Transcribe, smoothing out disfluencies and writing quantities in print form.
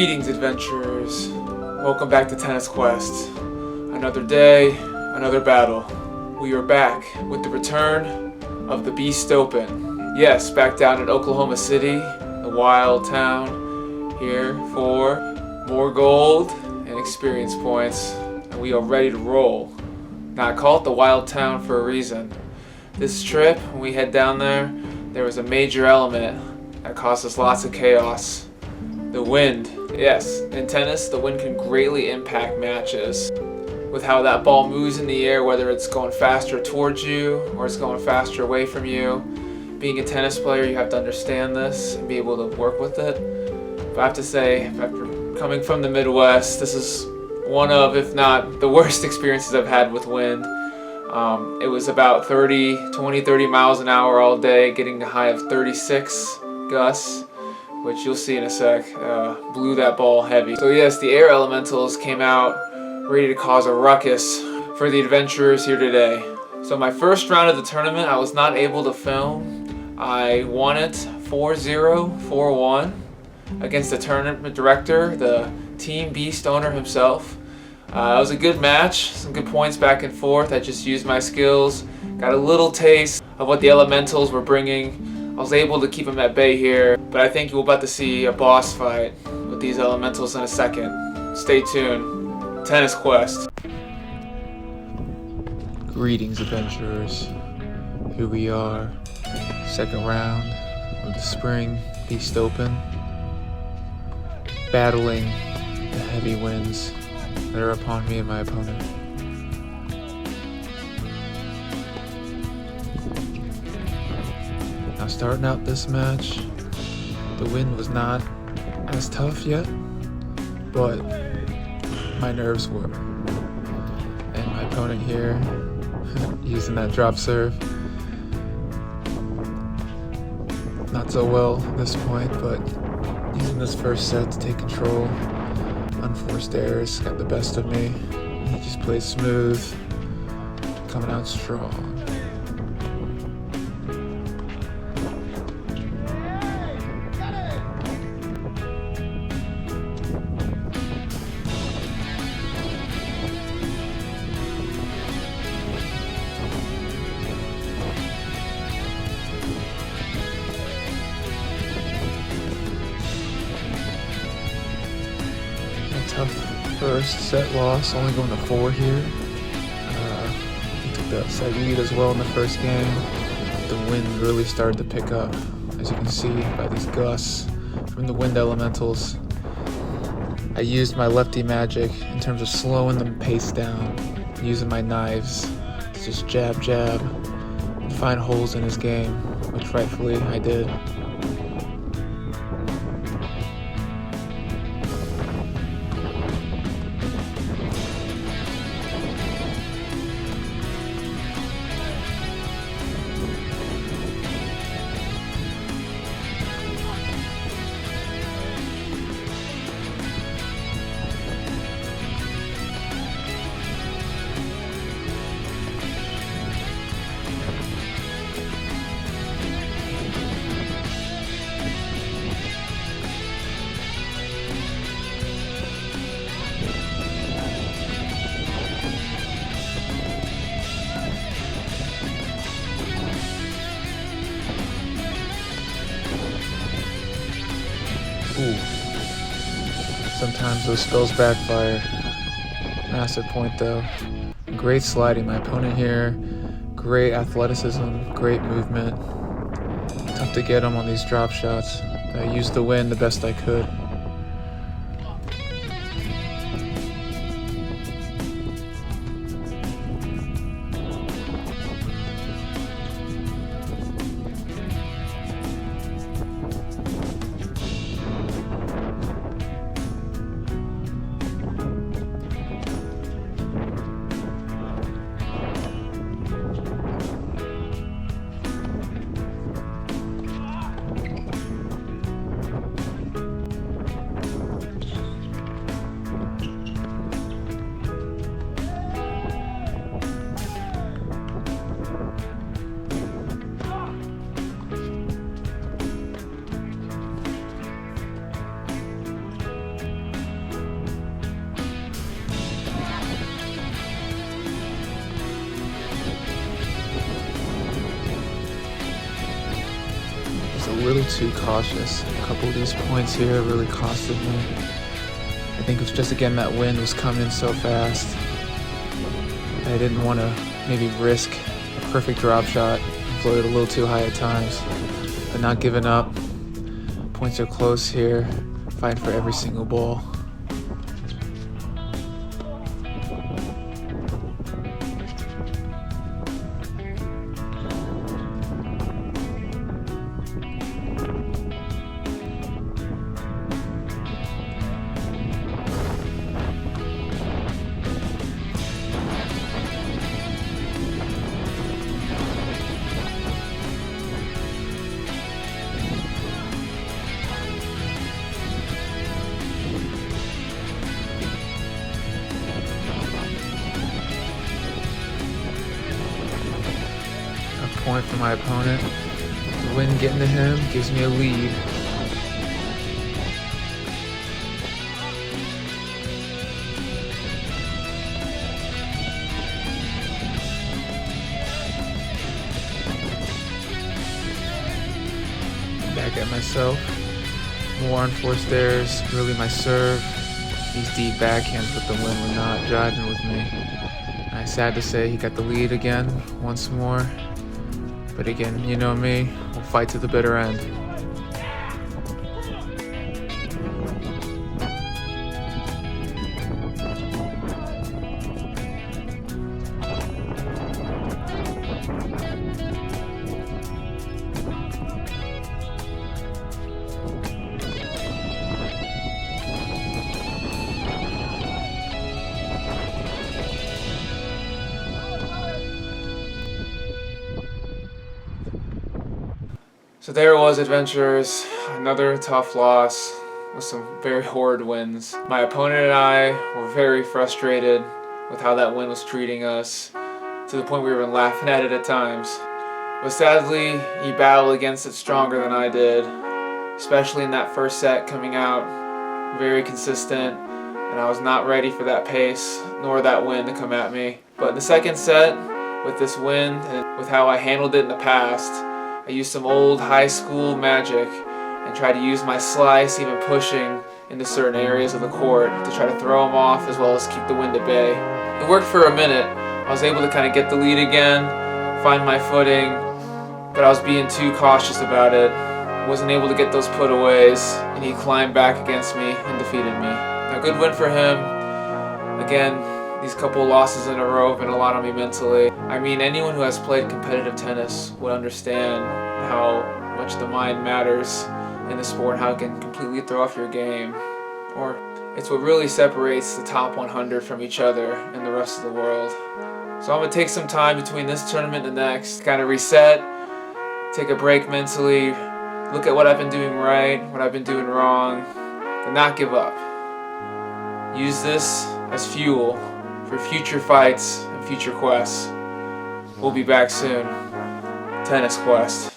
Greetings, adventurers. Welcome back to TennisQuest. Another day, another battle. We are back with the return of the Beast Open. Yes, back down in Oklahoma City, the wild town, here for more gold and experience points. And we are ready to roll. Now, I call it the wild town for a reason. This trip, when we head down there was a major element that caused us lots of chaos. The wind. Yes, in tennis, the wind can greatly impact matches. With how that ball moves in the air, whether it's going faster towards you or it's going faster away from you. Being a tennis player, you have to understand this and be able to work with it. But I have to say, after coming from the Midwest, this is one of, if not the worst experiences I've had with wind. It was about 30 miles an hour all day, getting a high of 36 gusts, which you'll see in a sec, blew that ball heavy. So yes, the air elementals came out ready to cause a ruckus for the adventurers here today. So my first round of the tournament, I was not able to film. I won it 4-0, 4-1 against the tournament director, the Team Beast owner himself. It was a good match, some good points back and forth. I just used my skills, got a little taste of what the elementals were bringing. I was able to keep them at bay here, but I think you're about to see a boss fight with these elementals in a second. Stay tuned. TennisQuest. Greetings, adventurers. Here we are, second round of the Spring Beast Open, battling the heavy winds that are upon me and my opponent. Now, starting out this match, the wind was not as tough yet, but my nerves were. And my opponent here, using that drop serve, not so well at this point, but using this first set to take control. Unforced errors got the best of me. He just played smooth, coming out strong. Tough first set loss, only going to 4 here. He took the set lead as well in the first game. The wind really started to pick up, as you can see by these gusts from the wind elementals. I used my lefty magic in terms of slowing the pace down, using my knives to just jab, and find holes in his game, which rightfully I did. Ooh. Sometimes those spells backfire. Massive point though. Great sliding. My opponent here, great athleticism, great movement. Tough to get him on these drop shots. I used the wind the best I could. little too cautious. A couple of these points here really costed me. I think it was just, again, that wind was coming in so fast. I didn't want to maybe risk a perfect drop shot. I floated a little too high at times, but not giving up. Points are close here, fighting for every single ball. Point for my opponent. The wind getting to him gives me a lead. Back at myself. More unforced errors, really my serve. These deep backhands with the wind were not jiving with me. I'm sad to say he got the lead again, once more. But again, you know me, we'll fight to the bitter end. So there it was, adventurers. Another tough loss with some very horrid winds. My opponent and I were very frustrated with how that wind was treating us, to the point we were even laughing at it at times. But sadly, he battled against it stronger than I did, especially in that first set coming out very consistent, and I was not ready for that pace nor that wind to come at me. But in the second set, with this wind and with how I handled it in the past, I used some old high school magic and tried to use my slice, even pushing into certain areas of the court to try to throw him off as well as keep the wind at bay. It worked for a minute. I was able to kind of get the lead again, find my footing, but I was being too cautious about it. I wasn't able to get those putaways, and he climbed back against me and defeated me. A good win for him. Again, these couple losses in a row have been a lot on me mentally. I mean, anyone who has played competitive tennis would understand how much the mind matters in the sport, how it can completely throw off your game. Or it's what really separates the top 100 from each other and the rest of the world. So I'm going to take some time between this tournament and the next, kind of reset, take a break mentally, look at what I've been doing right, what I've been doing wrong, and not give up. Use this as fuel for future fights and future quests. We'll be back soon. TennisQuest.